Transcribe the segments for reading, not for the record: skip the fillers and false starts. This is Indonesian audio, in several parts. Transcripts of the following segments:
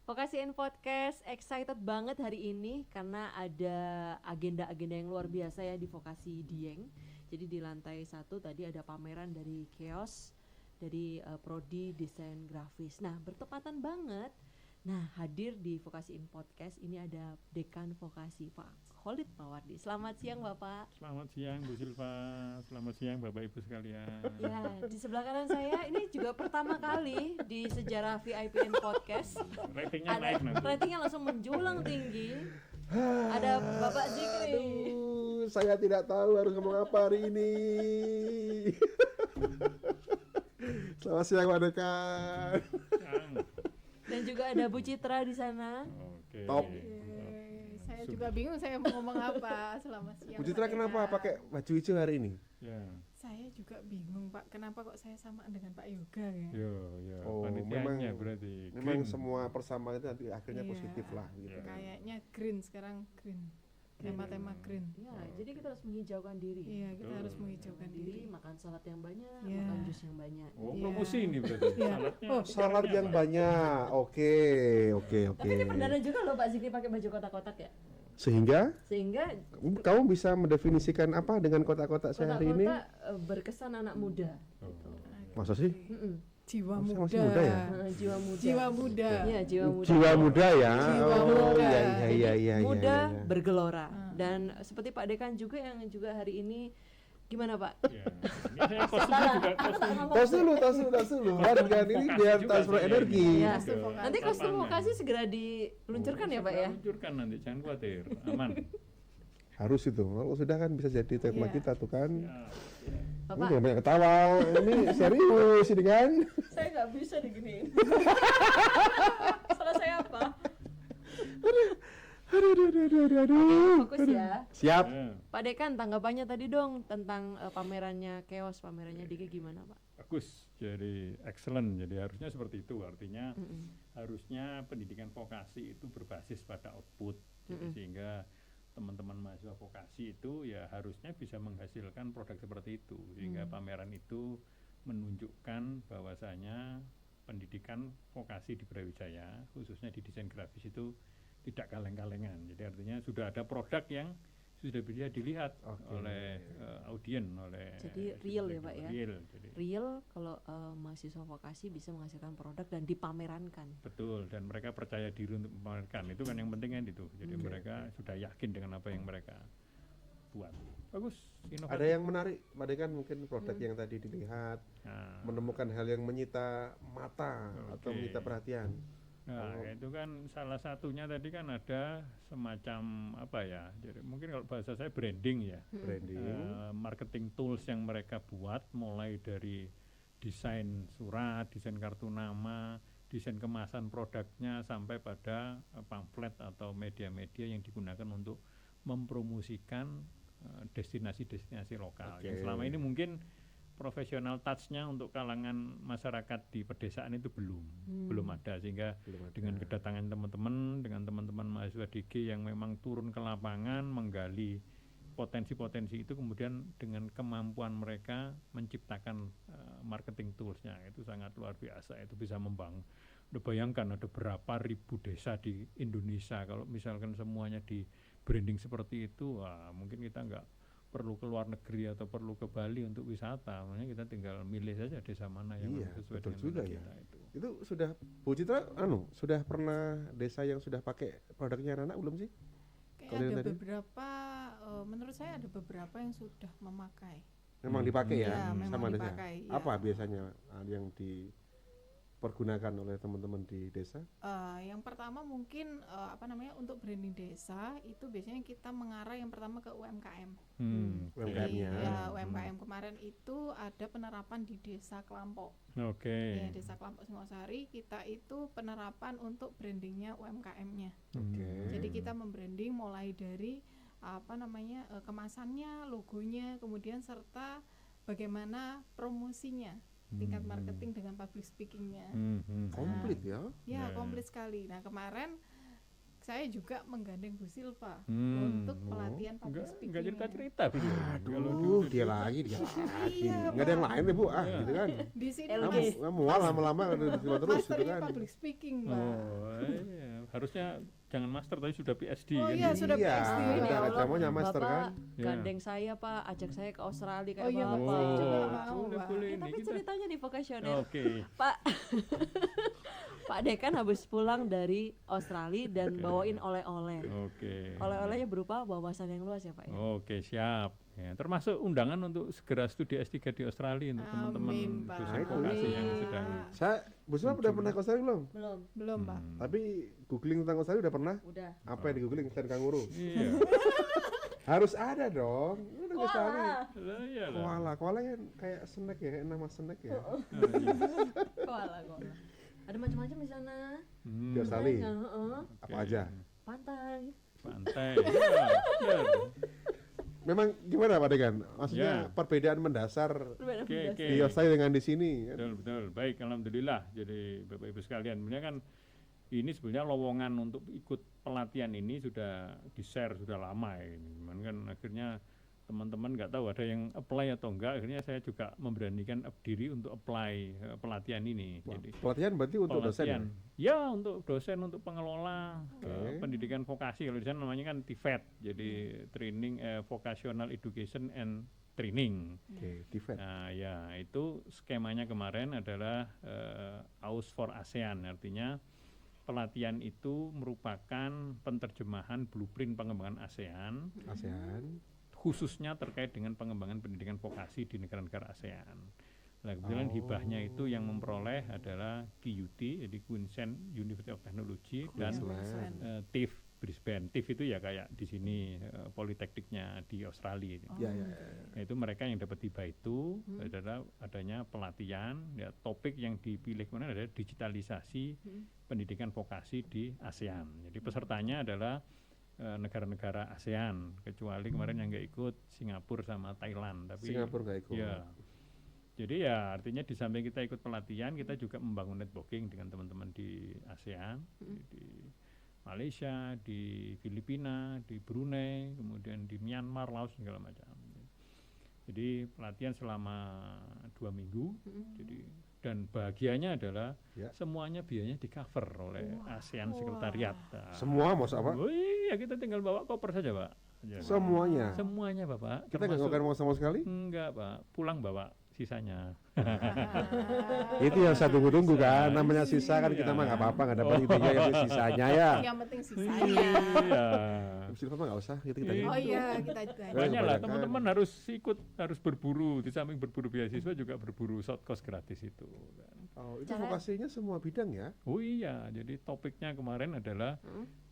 Vokasi in Podcast excited banget hari ini karena ada agenda-agenda yang luar biasa ya di Vokasi Dieng. Jadi di lantai 1 tadi ada pameran dari Chaos, dari Prodi Desain Grafis. Nah, bertepatan banget. Nah, hadir di Vokasi in Podcast ini ada Dekan Vokasi Pak Khalid Mawardi. Selamat siang Bapak. Selamat siang Bu Silva, selamat siang Bapak Ibu sekalian. Ya, di sebelah kanan saya ini juga pertama kali di sejarah VIPN Podcast. Ratingnya naik nanti. Ratingnya langsung menjulang tinggi. Ada Bapak Zikri. Aduh, saya tidak tahu harus ngomong apa hari ini. Selamat siang Pak Dekan. Dan juga ada Bu Citra di sana. Oke. Top. Saya juga bingung saya mau ngomong apa. Selamat siang. Bu Citra Pak kenapa Dekan. pakai baju hijau hari ini? Ya, Saya juga bingung Pak, kenapa kok saya samaan dengan Pak Yoga ya? yo, Oh, panitianya memang berarti. Memang green. semua persamaan itu nanti akhirnya Iya. positif lah gitu. Iya. Kayaknya green sekarang green. Tema-tema green. Ya, jadi kita harus menghijaukan diri. Iya, kita Betul. harus menghijaukan diri. Makan salad yang banyak, Iya. makan jus yang banyak. Oh, Iya. promosi ini berarti. Iya. Saladnya. Oh, Salad yang banyak. Oke. Tapi ini perdana juga loh Pak Zikri pakai baju kotak-kotak ya. Sehingga Sehingga kamu bisa mendefinisikan apa dengan kotak-kotak saya hari ini? kotak-kotak berkesan anak muda. Oh. Masa sih? Mm-mm. Jiwa Masih muda. muda ya? Jiwa muda. Jiwa muda. Iya, jiwa muda. Jiwa muda ya. Jiwa Oh muda. iya. Muda iya. bergelora. Dan seperti Pak Dekan juga yang juga hari ini gimana Pak? Ya. Ini saya kostumnya juga kostum. Tas dulu. Mari kan ini biar Juga transfer saya energi. Ya. Kostum vokasi. Nanti kostum Lapangan. vokasi segera diluncurkan ya Pak ya. Luncurkan nanti, jangan khawatir, aman. Harus itu. Kalau sudah kan bisa jadi tema Iya. kita tuh kan. Ya. Ini Bapak, jangan banyak ketawa. Ini serius ini kan. saya nggak bisa diginiin. Salah saya apa? Aduh. Fokus ya. Siap. Ya. Pak Dekan, tanggapannya tadi dong tentang pamerannya Chaos, pamerannya Diki gimana Pak? Bagus, jadi excellent. Jadi harusnya seperti itu. Artinya harusnya pendidikan vokasi itu berbasis pada output. Jadi sehingga teman-teman mahasiswa vokasi itu ya harusnya bisa menghasilkan produk seperti itu. Sehingga pameran itu menunjukkan bahwasanya pendidikan vokasi di Brawijaya, khususnya di desain grafis itu tidak kaleng-kalengan. Jadi artinya sudah ada produk yang sudah bisa dilihat oleh audien, oleh Jadi real ya Pak ya? Real, jadi Real kalau mahasiswa vokasi bisa menghasilkan produk dan dipamerankan. betul, dan mereka percaya diri untuk memamerkan. Itu kan yang penting kan itu. Jadi mereka sudah yakin dengan apa yang mereka buat. Bagus, inovatif. Ada yang menarik, Pak Dekan, mungkin produk yang tadi dilihat, Nah, menemukan hal yang menyita mata atau Oke. menyita perhatian. nah, itu kan salah satunya tadi kan ada semacam apa ya? Jadi mungkin kalau bahasa saya branding ya. Branding. Marketing tools yang mereka buat mulai dari desain surat, desain kartu nama, desain kemasan produknya sampai pada pamflet atau media-media yang digunakan untuk mempromosikan destinasi-destinasi lokal. Oke. Yang selama ini mungkin profesional touch-nya untuk kalangan masyarakat di pedesaan itu belum ada, sehingga Belum ada. dengan kedatangan teman-teman, dengan teman-teman mahasiswa DG yang memang turun ke lapangan menggali potensi-potensi itu, kemudian dengan kemampuan mereka menciptakan marketing tools-nya itu sangat luar biasa. Itu bisa membangun. Udah bayangkan ada berapa ribu desa di Indonesia, kalau misalkan semuanya di branding seperti itu, wah, mungkin kita nggak perlu ke luar negeri atau perlu ke Bali untuk wisata. Makanya kita tinggal milih saja desa mana yang Iya, sesuai betul dengan juga minat ya. kita itu. Itu sudah Bu Citra sudah pernah desa yang sudah pakai produknya anak belum sih? Kayak Kalau yang ada tadi? beberapa, menurut saya ada beberapa yang sudah memakai. Memang dipakai ya, Iya, memang sama desa. dipakai, iya. Apa biasanya yang dipergunakan oleh teman-teman di desa? Yang pertama mungkin untuk branding desa itu biasanya kita mengarah yang pertama ke UMKM. UMKM-nya. Jadi, ya, UMKM kemarin itu ada penerapan di Desa Kelampok. Oke. Ya, Desa Kelampok Singosari kita itu penerapan untuk brandingnya UMKM-nya. Oke. Jadi kita membranding mulai dari kemasannya, logonya, kemudian serta bagaimana promosinya, tingkat marketing dengan public speaking-nya. Komplit ya. Ya, Ya. komplit sekali. Nah, kemarin saya juga menggandeng Bu Silva Hmm. untuk pelatihan public Enggak speaking. cerita-cerita video. Aduh, dia lagi. Iya, Nggak ada yang lain deh Bu, gitu kan. Di sini LG. Kamu mual lama-lama terus Mas gitu kan. public speaking, Mbak. Oh, iya. Harusnya jangan master tapi sudah PhD Oh kan. iya, sudah Iya, PhD. Ini udah ya Allah, namanya master Bapak kan. Ya. gandeng saya Pak, ajak saya ke Australia kayak Oh iya, Bapak. Bapak juga Oh, mau, boleh Pak. boleh Ya, ini tapi kita. ceritanya di vokasional. Oke. Pak Pak Dekan habis pulang dari Australia dan Oke. bawain oleh-oleh. Oke. Oleh-olehnya berupa wawasan yang luas ya Pak ya. Oke, siap. Ya, termasuk undangan untuk segera studi S3 di Australia untuk teman-teman Amin, Pak. dosen Nah, itu. vokasi yang Amin. sedang Saya, Bu Sula udah pernah ke Australia belum? Belum, Belum, Pak. Tapi googling tentang Australia udah pernah? udah. Apa yang di googling? Ikan kanguru. Iya. Harus ada dong. Udah ke Australia. Lah, iyalah. Koala, koala kan kayak snack ya, kayak nama snack ya. Ah, iya. Koala, koala. Ada macam-macam di sana. Hmm, Di Australia. Banyak, heeh. Apa aja? Pantai. Pantai. Ya, benar. Memang gimana Pak Dekan? Maksudnya Ya. perbedaan mendasar Berbeda Oke, beda. oke. di Australia dengan di sini kan? Betul, betul. Baik, alhamdulillah. Jadi Bapak Ibu sekalian, sebenarnya kan ini sebenarnya lowongan untuk ikut pelatihan ini sudah di-share sudah lama ya. Cuman kan akhirnya teman-teman nggak tahu ada yang apply atau enggak. Akhirnya saya juga memberanikan diri untuk apply pelatihan ini. Wah, Jadi pelatihan berarti untuk dosen ya? Ya, untuk dosen, untuk pengelola Oke. pendidikan vokasi. Kalau di sana namanya kan TVET, jadi Training Vocational Education and Training. Oke, TVET. Nah, ya itu skemanya kemarin adalah AUS for ASEAN, artinya pelatihan itu merupakan penerjemahan blueprint pengembangan ASEAN, ASEAN. khususnya terkait dengan pengembangan pendidikan vokasi di negara-negara ASEAN. Nah, kebetulan hibahnya itu yang memperoleh adalah QUT, jadi Queensland University of Technology, dan Queensland. TIF Brisbane. TIF itu ya kayak di sini politekniknya di Australia. Ya, ya, ya. Nah, itu mereka yang dapat hibah itu adalah adanya pelatihan, ya topik yang dipilih kemarin adalah digitalisasi pendidikan vokasi di ASEAN. Jadi pesertanya adalah negara-negara ASEAN, kecuali kemarin yang nggak ikut Singapura sama Thailand. Tapi Singapura nggak ikut. ya, jadi ya artinya di samping kita ikut pelatihan, kita juga membangun networking dengan teman-teman di ASEAN, di Malaysia, di Filipina, di Brunei, kemudian di Myanmar, Laos segala macam. Jadi pelatihan selama 2 minggu. Jadi dan bahagianya adalah Ya. semuanya biayanya di cover oleh ASEAN Sekretariat. Nah, Semua mau apa? oh iya, kita tinggal bawa koper saja, Pak. Ya, Semuanya. semuanya, Bapak. Kita nggak Termasuk- akan mau sama sekali. Enggak, Pak. Pulang bawa sisanya. Itu yang saya tunggu-tunggu kan. Namanya sisa kan kita mah nggak apa-apa, nggak dapat intinya yang sisanya ya. Yang penting sisanya. Iya. Silva mah nggak usah, kita Iya. Oh iya, kita tanya. Banyak lah, kebanyakan. teman-teman harus ikut, harus berburu. Di samping berburu beasiswa juga berburu short course gratis itu. kan. Oh, itu Cara- vokasinya semua bidang ya? Oh iya, jadi topiknya kemarin adalah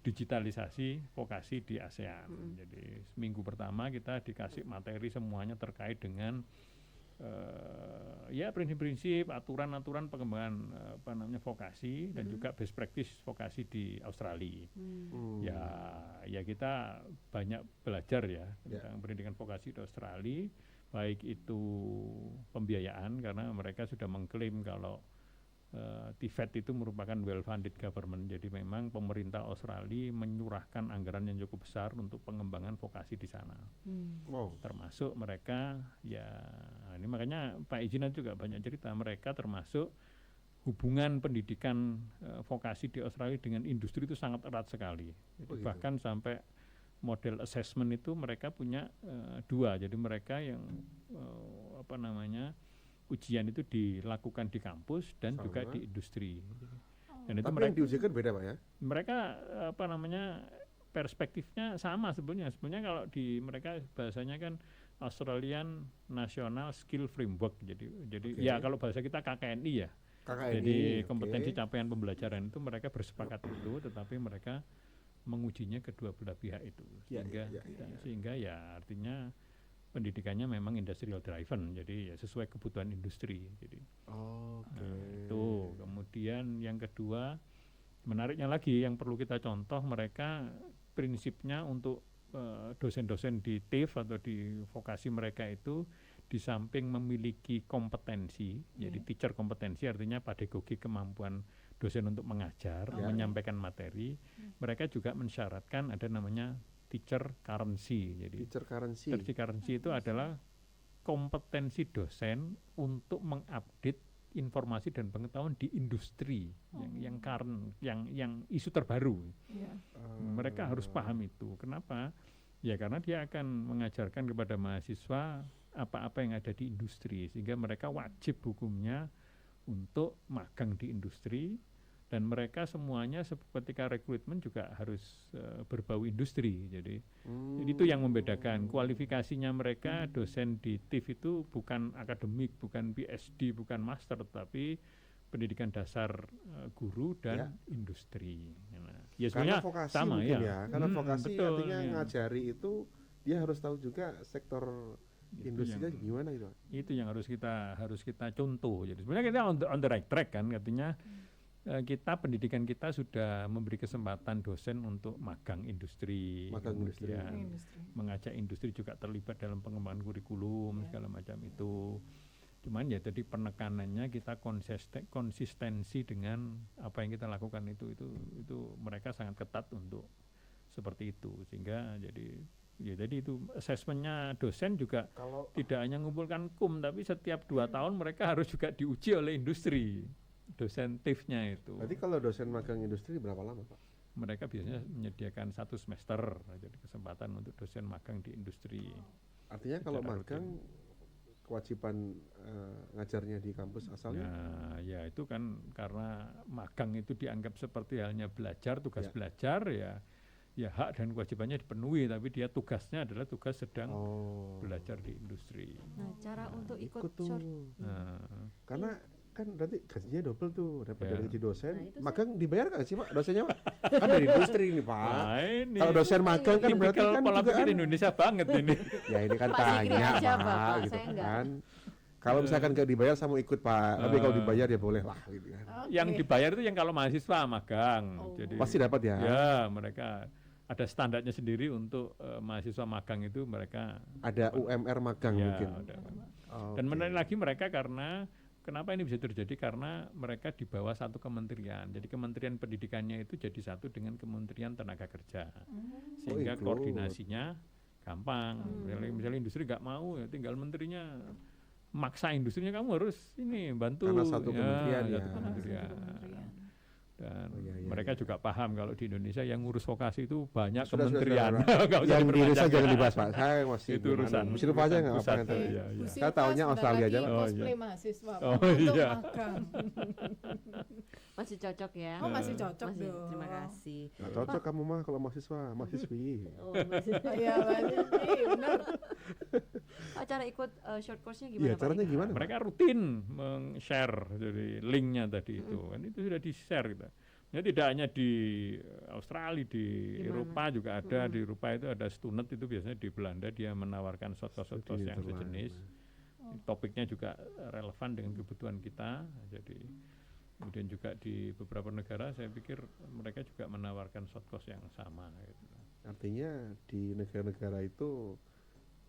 digitalisasi vokasi di ASEAN. Jadi seminggu pertama kita dikasih materi semuanya terkait dengan ya prinsip-prinsip, aturan-aturan pengembangan vokasi dan juga best practice vokasi di Australia. Hmm. Ya kita banyak belajar ya Ya. tentang pendidikan vokasi di Australia, baik itu pembiayaan karena mereka sudah mengklaim kalau TVET itu merupakan well funded government, jadi memang pemerintah Australia menyurahkan anggaran yang cukup besar untuk pengembangan vokasi di sana, Wow. termasuk mereka ya ini makanya Pak Ijinan juga banyak cerita, mereka termasuk hubungan pendidikan vokasi di Australia dengan industri itu sangat erat sekali. Jadi Oh, gitu. bahkan sampai model assessment itu mereka punya 2, jadi mereka yang ujian itu dilakukan di kampus dan juga Sama. di industri. Dan itu Tapi yang mereka diujikan beda Pak ya? mereka perspektifnya sama sebenarnya. Sebenarnya kalau di mereka bahasanya kan Australian National Skill Framework. Jadi Oke. ya kalau bahasa kita KKNI ya. KKNI. Jadi oke. kompetensi capaian pembelajaran itu mereka bersepakat itu, tetapi mereka mengujinya kedua belah pihak itu. Ya, Sehingga ya, ya, ya. sehingga ya artinya pendidikannya memang industrial driven. Jadi ya sesuai kebutuhan industri. Jadi Oke. itu. Kemudian yang kedua, menariknya lagi yang perlu kita contoh, mereka prinsipnya untuk dosen-dosen di TIF atau di vokasi mereka itu di samping memiliki kompetensi, jadi teacher kompetensi artinya pedagogi, kemampuan dosen untuk mengajar, menyampaikan materi, mereka juga mensyaratkan ada namanya teacher currency. Jadi Teacher currency. teacher currency itu adalah kompetensi dosen untuk mengupdate informasi dan pengetahuan di industri yang current, yang isu terbaru. Iya. Mereka harus paham itu. Kenapa? Ya karena dia akan mengajarkan kepada mahasiswa apa-apa yang ada di industri, sehingga mereka wajib hukumnya untuk magang di industri, dan mereka semuanya ketika rekrutmen juga harus berbau industri. Jadi itu yang membedakan. Kualifikasinya mereka dosen di TIF itu bukan akademik, bukan PhD, bukan master, tapi pendidikan dasar guru dan industri. Nah, ya Karena sebenarnya vokasi sama mungkin ya. Karena vokasi Betul, artinya ya. ngajari itu dia harus tahu juga sektor Itu industrinya yang- gimana itu. Itu yang harus kita contoh. Jadi sebenarnya kita on the right track kan, katanya kita pendidikan kita sudah memberi kesempatan dosen untuk magang industri, Magang industri. kemudian Industri. mengajak industri juga terlibat dalam pengembangan kurikulum segala macam itu. Cuman ya tadi penekanannya kita konsistensi dengan apa yang kita lakukan itu mereka sangat ketat untuk seperti itu, sehingga jadi itu asesmennya dosen juga Kalau tidak hanya mengumpulkan kum, tapi setiap 2 tahun mereka harus juga diuji oleh industri, dosen TIF-nya itu. berarti kalau dosen magang industri berapa lama, Pak? Mereka biasanya menyediakan 1 semester, jadi kesempatan untuk dosen magang di industri. Artinya kalau Secara magang kewajiban ngajarnya di kampus asalnya. Nah, ya itu kan karena magang itu dianggap seperti halnya belajar, tugas Ya. belajar, ya hak dan kewajibannya dipenuhi, tapi dia tugasnya adalah tugas sedang belajar di industri. Nah, cara untuk ikut Ikut tuh. short. Nah, Karena kan berarti gajinya double tuh, dapat Ya. dari gaji dosen. Nah, itu Magang dibayar nggak sih, Pak, dosennya, Pak? Kan dari industri ini, Pak. nah ini Kalau dosen magang kan berarti tipikal kan pola juga pikir kan, Indonesia banget ini. ya ini kan Pak Zikri tanya, aja, Pak, Bapak, gitu saya enggak. kan. Kalau misalkan nggak dibayar saya mau ikut, Pak. Tapi kalau dibayar ya boleh lah, gitu kan. Yang dibayar itu yang kalau mahasiswa magang. Oh. Jadi Pasti dapat ya. ya mereka ada standarnya sendiri untuk mahasiswa magang itu mereka Ada UMR magang ya, mungkin. ada. Oh, Dan oke. menarik lagi mereka karena kenapa ini bisa terjadi, karena mereka di bawah satu kementerian. Jadi kementerian pendidikannya itu jadi satu dengan kementerian tenaga kerja, sehingga ikut. koordinasinya gampang. Misalnya industri nggak mau, ya tinggal menterinya maksa industrinya kamu harus ini bantu. Karena satu kementerian ya. satu kementerian. Kementerian. Dan Oh, iya, mereka iya. juga paham kalau di Indonesia yang ngurus vokasi itu banyak Sudah, kementerian. sudah. Nggak usah Yang di Indonesia diperpanjang. jangan dibahas, Pak. Saya masih Itu urusan Mesti lupa aja nggak pusat. apa-apa. Iya, iya. Bu Saya Silva taunya sebentar Australia lagi aja, Pak. Oh, cosplay iya. mahasiswa Pak, Oh, untuk iya. magang. Masih cocok ya. Oh, masih cocok Masih, dong. terima kasih. Nggak cocok kamu mah kalau mahasiswi. Oh, masih. Iya, banyak nih, benar. Pak, cara ikut short course-nya gimana, Iya, Pak? caranya gimana, Pak? Mereka rutin meng-share jadi linknya tadi itu kan, itu sudah di-share kita. Ya tidak hanya di Australia, di Di Eropa juga ada. Di Eropa itu ada Stunet, itu biasanya di Belanda dia menawarkan short-course Studi yang Nederland. sejenis. Topiknya juga relevan dengan kebutuhan kita. Jadi kemudian juga di beberapa negara saya pikir mereka juga menawarkan short-course yang sama gitu. Artinya di negara-negara itu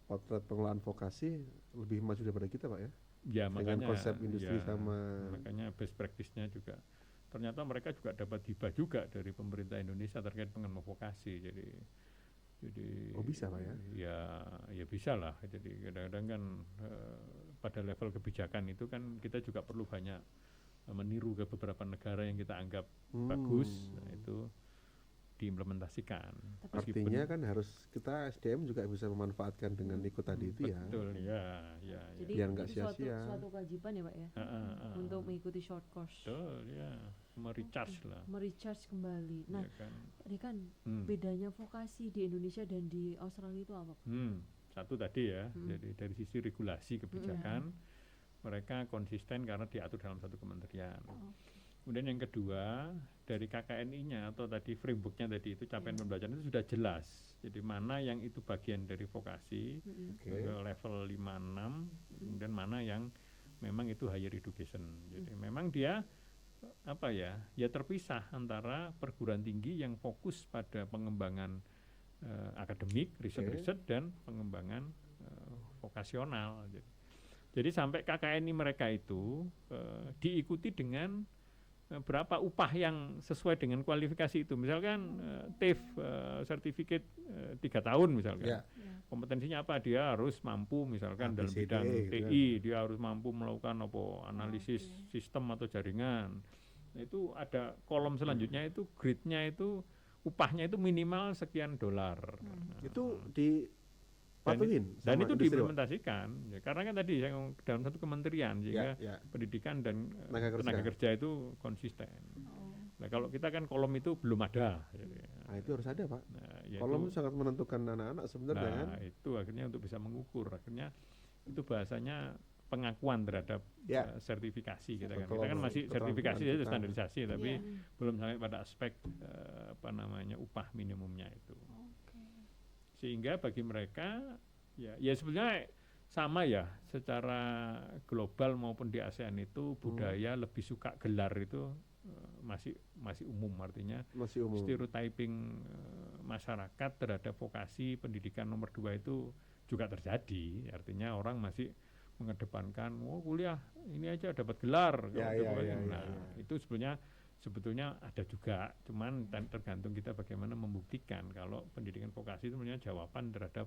potret pengelolaan vokasi lebih maju daripada kita, Pak ya. Ya Dengan makanya konsep industri ya, sama makanya best practice-nya juga ternyata mereka juga dapat hibah juga dari pemerintah Indonesia terkait pengembangan vokasi. Jadi Oh, bisa, Pak ya? Ya bisa lah. Jadi kadang-kadang kan pada level kebijakan itu kan kita juga perlu banyak meniru ke beberapa negara yang kita anggap bagus. Nah, itu diimplementasikan. Meskipun- artinya kan harus kita SDM juga bisa memanfaatkan dengan ikut tadi itu ya. betul ya. Jadi Biar nggak itu sia-sia. suatu kewajiban ya, Pak ya, untuk mengikuti short course. betul ya, recharge lah. Merecharge kembali. Nah, Ya kan. ini kan Hmm. bedanya vokasi di Indonesia dan di Australia itu apa, Pak? Satu tadi ya, jadi dari sisi regulasi kebijakan mereka konsisten karena diatur dalam satu kementerian. Kemudian yang kedua dari KKNI-nya atau tadi framework-nya tadi itu capaian pembelajaran itu sudah jelas. Jadi mana yang itu bagian dari vokasi Oke. ke level 5-6, kemudian mana yang memang itu higher education. Jadi memang dia apa ya terpisah antara perguruan tinggi yang fokus pada pengembangan akademik, riset dan pengembangan vokasional. Jadi Jadi sampai KKNI mereka itu diikuti dengan berapa upah yang sesuai dengan kualifikasi itu. Misalkan TIF sertifikat 3 tahun misalkan. Ya. Kompetensinya apa? Dia harus mampu misalkan dalam ABCD, bidang gitu kan. TI, dia harus mampu melakukan analisis sistem atau jaringan. Nah, itu ada kolom selanjutnya itu grade-nya itu upahnya itu minimal sekian dolar. Nah, Itu dipatuhin dan sama itu industri, Pak? diimplementasikan ya, karena kan tadi yang dalam satu kementerian sehingga Ya. pendidikan dan Tenaga kerja itu konsisten. Nah kalau kita kan kolom itu belum ada. Nah, itu harus ada, Pak. Nah, ya Kolom itu, sangat menentukan anak-anak sebenarnya kan. nah itu akhirnya untuk bisa mengukur, akhirnya itu bahasanya pengakuan terhadap Ya. Sertifikasi kita kan. Betul. Kita kan masih Keterampilan sertifikasi saja kita. standarisasi, tapi Iya. belum sampai pada aspek upah minimumnya itu. Sehingga bagi mereka ya sebenarnya sama ya, secara global maupun di ASEAN itu budaya lebih suka gelar itu masih umum, artinya Masih umum. stereotyping masyarakat terhadap vokasi pendidikan nomor 2 itu juga terjadi, artinya orang masih mengedepankan kuliah ini aja dapat gelar. Ya, kalau ya, dapat- ya, nah itu sebetulnya ada juga, cuman tergantung kita bagaimana membuktikan kalau pendidikan vokasi itu sebenarnya jawaban terhadap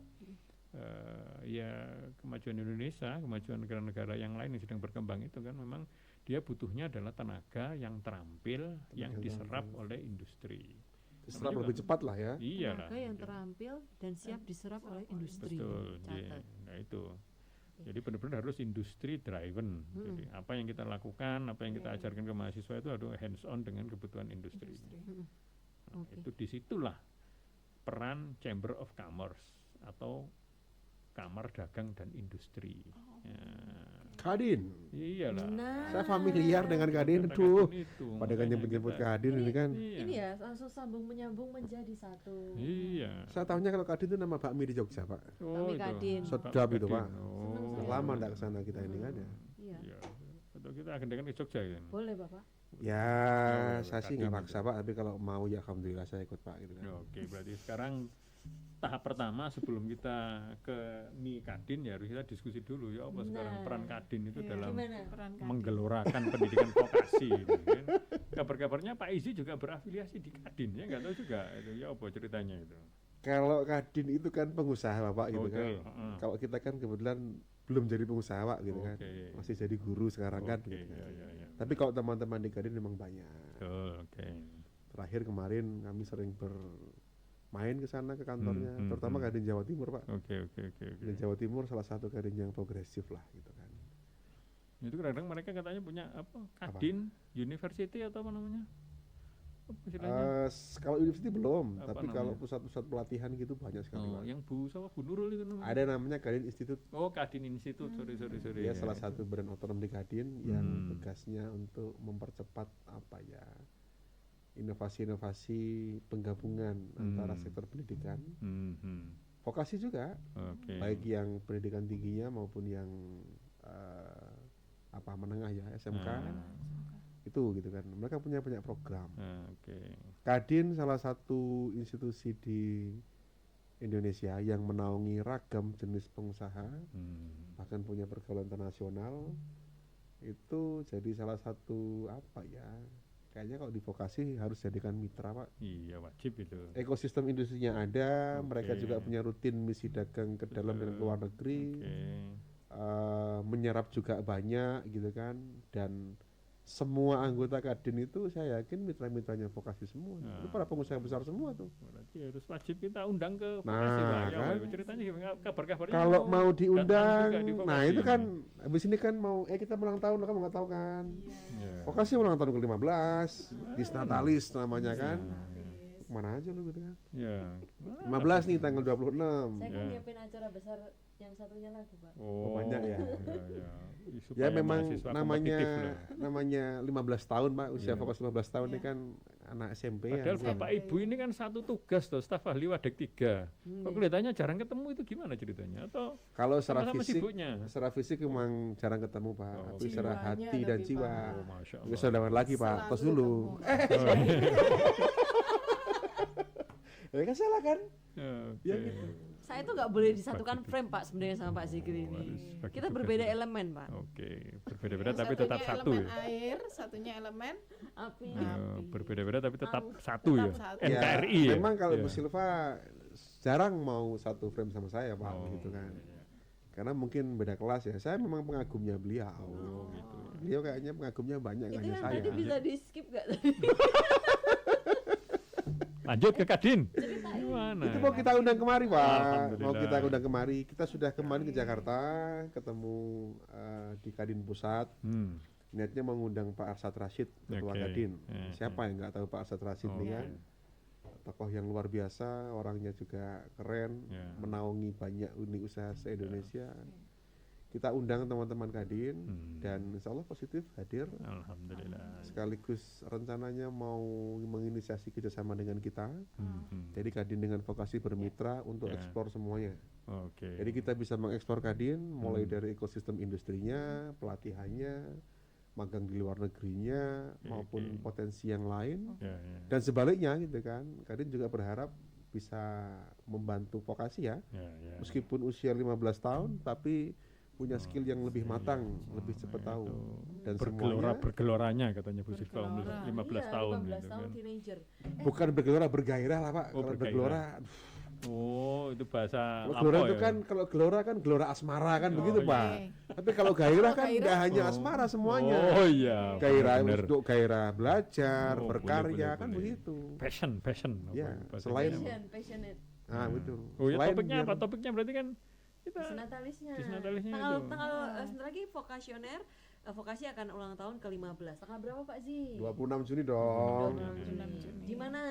kemajuan Indonesia, kemajuan negara-negara yang lain yang sedang berkembang itu kan memang dia butuhnya adalah tenaga yang terampil, yang diserap oleh industri. Diserap lebih cepat lah ya. Iyalah. Tenaga yang terampil dan siap diserap oleh industri. Betul. Iya. Catat. Nah itu. Jadi benar-benar harus industri driven. Jadi apa yang kita lakukan, apa yang kita ajarkan ke mahasiswa itu harus hands on dengan kebutuhan industri. Nah, Oke. itu disitulah peran Chamber of Commerce atau Kamar Dagang dan Industri. Ya, Kadin. iyalah. Nah, Saya familiar dengan Kadin. Kata Aduh. Kadin itu, Pada kan makanya nyebut-nyebut kita- Kadin ini kan. Iya. ini ya langsung sambung menyambung menjadi satu. Iya. Saya tahunya kalau Kadin itu nama bakmi di Jogja, Pak. Oh, itu. Kadin. Sedap itu, Pak. Seneng saya. Lama enggak kesana kita ini kan ya. Iya. Iya. Atau kita agendakan ke Jogja kan. Boleh, Bapak. Ya, Oh, saya sih Kadin nggak itu. paksa, Pak, tapi kalau mau ya alhamdulillah saya ikut, Pak, gitu kan. Oke, berarti sekarang tahap pertama sebelum kita ke Kadin ya harus kita diskusi dulu ya apa sekarang Nah. peran Kadin itu Iya. dalam Gimana? Peran Kadin. menggelorakan pendidikan vokasi itu kan. Kabar-kabarnya Pak Izi juga berafiliasi di Kadin ya, nggak tahu juga itu ya apa ceritanya itu. Kalau Kadin itu kan pengusaha, Bapak, gitu Oke, kan. heeh. Kalau kita kan kebetulan belum jadi pengusaha, Pak, gitu kan. Oke. Masih jadi guru sekarang kan, Oke, gitu kan. ya. Tapi kalau teman-teman di Kadin memang banyak. Betul, oke. Terakhir kemarin kami sering bermain ke sana ke kantornya, terutama hmm. Kadin Jawa Timur, Pak. Oke. Kadin Jawa Timur salah satu Kadin yang progresif lah, gitu kan. Itu kadang-kadang mereka katanya punya apa? Kadin University atau apa namanya? Apa istilahnya? Kalau university belum, Apa tapi namanya? kalau pusat-pusat pelatihan gitu banyak sekali, Oh, Pak. yang Bu Nurul itu namanya. Ada namanya Kadin Institute. Oh, Kadin Institute. Sorry. Dia ya. salah satu badan otonom di Kadin yang Hmm. tugasnya untuk mempercepat apa ya, inovasi-inovasi penggabungan antara sektor pendidikan, Mhm. vokasi juga, Oke. baik yang pendidikan tingginya maupun yang menengah ya, SMK. Itu gitu kan. Mereka punya banyak program. Oke. Kadin salah satu institusi di Indonesia yang menaungi ragam jenis pengusaha, bahkan punya pergaulan internasional. Itu jadi salah satu kayaknya kalau di vokasi harus jadikan mitra, Pak. Iya, wajib itu. Ekosistem industrinya ada, mereka Oke. juga punya rutin misi dagang ke dalam dan ke luar negeri, Oke. menyerap juga banyak gitu kan, dan semua anggota Kadin itu saya yakin mitra-mitranya vokasi semua. Itu para pengusaha besar semua tuh. Berarti harus wajib kita undang ke Nah, vokasi, Pak. Ya, kan? Pak, ceritanya gimana? Kabar-kabarnya Kalau mau datang diundang, juga di nah vokasi. itu kan habis ini kan mau kita ulang tahun, kamu nggak tahu kan? Iya. Vokasi ulang tahun ke-15, Disnatalis namanya kan. Kemana aja lu gitu kan? Ya. 15 nih tanggal 26. Saya kan Ya. nyiapin acara besar yang satunya lagi, Pak. Oh, banyak ya? Ya. Ya Supaya memang mahasiswa kompetitif lah. namanya 15 tahun, Pak, usia Iya. vokasi 15 tahun ini Iya. kan anak SMP Padahal ya. Bapak Ibu ini kan satu tugas tuh, staf ahli Wadek 3. Kok kelihatannya jarang ketemu, itu gimana ceritanya? Atau Kalau secara sama-sama fisik, sibuknya? memang jarang ketemu, Pak. Oh, Tapi oke. secara Jiwanya hati dan lebih, jiwa. Pak. Oh, Masya Bisa Allah. lewat lagi, Pak. Selalu Tos dulu. ketemu. Ya kan salah kan? Oke. Ya gitu. Saya tuh nggak boleh disatukan frame Pak sebenarnya sama Pak Zikri ini. Harus bagi Kita tugas berbeda ya. elemen Pak. Oke, berbeda-beda Yang tapi satunya tetap satu elemen ya. air, satunya elemen Api. Api. Berbeda-beda tapi tetap Tetap satu ya. satu. NKRI ya. Memang kalau Ya. Bu Silva jarang mau satu frame sama saya Pak, Oh, gitu kan. iya. Karena mungkin beda kelas ya. Saya memang pengagumnya beliau. Oh, gitu. Beliau kayaknya pengagumnya banyak Itu hanya yang saya. tadi bisa di skip gak? Lanjut ke Kadin. Ceritain. Gimana? Itu mau kita undang kemari Pak. Alhamdulillah. Mau kita undang kemari. Kita sudah kemarin ke Jakarta, ketemu di Kadin Pusat. Hmm. Niatnya mengundang Pak Arsad Rashid, Ketua Oke. Kadin. Ya, Siapa yang nggak tahu Pak Arsad Rashid Oh, nih oke. kan? Tokoh yang luar biasa, orangnya juga keren, Ya. menaungi banyak unit usaha se-Indonesia. Kita undang teman-teman Kadin dan insya Allah positif hadir. Alhamdulillah. Sekaligus rencananya mau menginisiasi kerjasama dengan kita. Hmm. Jadi Kadin dengan vokasi bermitra untuk Ya. ekspor semuanya. Oke. Jadi kita bisa mengekspor Kadin mulai dari ekosistem industrinya, pelatihannya, magang di luar negerinya, maupun Oke. potensi yang lain. Ya, ya. Dan sebaliknya gitu kan, Kadin juga berharap bisa membantu vokasi ya, Ya, ya. meskipun usia 15 tahun tapi punya skill yang lebih matang, lebih Oh, cepat itu tahu. Dan bergelora semuanya bergeloranya katanya Bu Silva umur Bergelora. 15 Iya, tahun 15 gitu tahun kan. teenager. bukan bergelora, bergairah lah Pak. Oh, Kalau bergairah. bergelora, Oh, itu bahasa kalau apa gelora itu ya? kan kalau gelora kan gelora asmara kan Oh, begitu iya. Pak. Tapi kalau gairah kan gairah- nggak hanya Oh. asmara semuanya. Oh iya. Gairah benar. untuk gairah belajar, Oh, berkarya boleh, kan boleh. begitu. Passion. apa Ya, bahasanya selain- apa? Passionate. Nah, betul. Oh ya Selain topiknya biar- apa? Topiknya berarti kan kita Disnatalisnya. Disnatalisnya Tanggal itu. tanggal sebentar lagi vokasioner vokasi akan ulang tahun ke-15. Tanggal berapa Pak Zi? 26 Juni dong. 26 Juni. Di mana?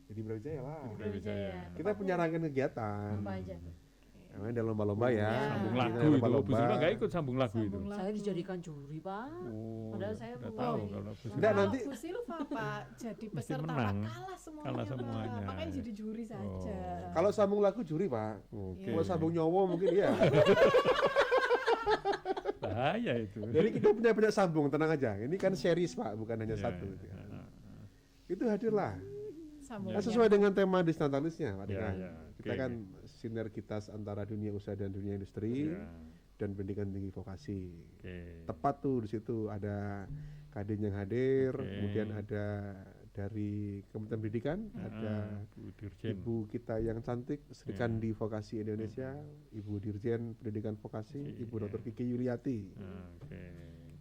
Jadi Brawijaya lah. Brawijaya. Kita punya rangkaian kegiatan. Apa aja? Namanya ada lomba-lomba ya. Sambung Kita lagu ada itu. Bu lomba-lomba. Silva nggak ikut sambung lagu itu. Sambung lagu. Saya dijadikan juri Pak. Oh, Padahal saya udah mau- tahu Oh, kalau Bu Silva. Enggak, Kalau nanti- Bu Silva Pak jadi peserta Pak, menang. kalah semuanya, Kalah Pak. semuanya. Makanya jadi juri saja. Kalau sambung lagu juri Pak. Oke. Kalau sambung nyowo mungkin ya. Bahaya itu. Jadi kita punya banyak sambung, tenang aja. Ini kan series Pak, bukan hanya Ya, satu. ya, gitu ya. ya. Itu hadirlah. Sambungnya. Nah, sesuai dengan tema Disnatalisnya Pak Ya, Dika. ya, Kita oke. kan sinergitas antara dunia usaha dan dunia industri Ya, dan pendidikan tinggi vokasi. oke. Tepat tuh di situ ada Kadin yang hadir, Oke. kemudian ada dari Kementerian Pendidikan, ada Bu Dirjen. ibu kita yang cantik, Sri Ya. Kandi Vokasi Indonesia, Ibu Dirjen Pendidikan Vokasi, Oke, Ibu ya. Dr. Kiki Yuliati. Oke.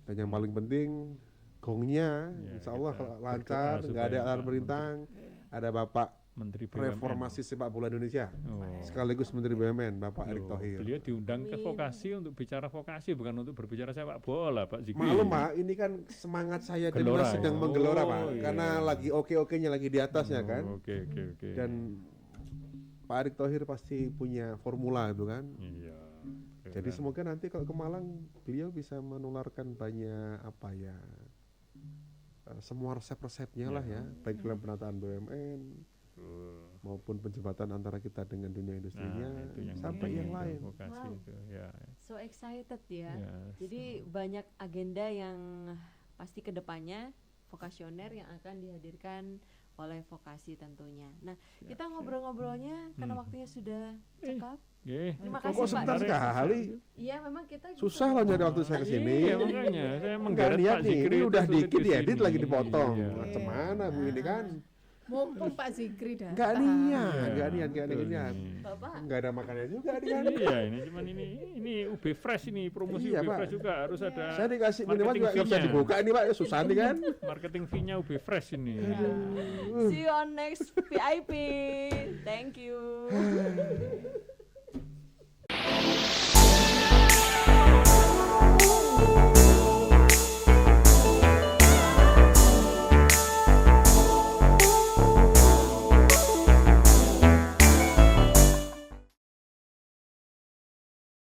Dan yang paling penting gongnya, Ya, insya Allah kita kalau berdoa lancar, nggak ada supaya alarm Pak berintang, ada Bapak Menteri BUMN. Reformasi Sepak Bola Indonesia, Oh. sekaligus Menteri BUMN, Bapak Erick Loh, Thohir. beliau diundang ke Amin. vokasi untuk bicara vokasi, bukan untuk berbicara sepak bola, Pak Zikri. Maklum Pak, ini kan semangat saya dan Gelora, Mas sedang ya? menggelora Oh, Pak, iya. karena lagi oke-okenya lagi di atasnya Oh, kan. Oke. Dan Pak Erick Thohir pasti punya formula itu kan. Iya. Jadi keren. semoga nanti kalau ke Malang beliau bisa menularkan banyak apa ya, semua resep-resepnya lah ya, baik dalam penataan BUMN Betul. maupun penjembatan antara kita dengan dunia industrinya Nah, itu yang sampai penting yang itu, lain. Vokasi Wow. itu, ya. So excited ya. Ya, Jadi banyak agenda yang pasti kedepannya vokasioner yang akan dihadirkan oleh vokasi tentunya. Nah, kita ngobrol-ngobrolnya karena waktunya sudah cekap. Oke. Terima Kok kasih Pak. sebentar sekali? Iya, memang kita Susah loh nyari waktu saya kesini. Iya, makanya saya Enggak menggeret lihat Pak nih, Zikri ini itu udah sulit dikit di diedit sini. lagi dipotong. Iya. Macam mana Bu ini kan? Mumpung Pak Zikri datang. Enggak niat, Iya, enggak niat, enggak betul niat. nih. Bapak Enggak ada makannya juga nih kan. Iya, ini cuman ini UB Fresh ini promosi Iya, UB Pak. Fresh juga harus ada. Saya dikasih minuman marketing juga nggak bisa fee-nya. dibuka ini Pak, susah nih kan. Marketing fee-nya UB Fresh ini. see you on next VIP. Thank you.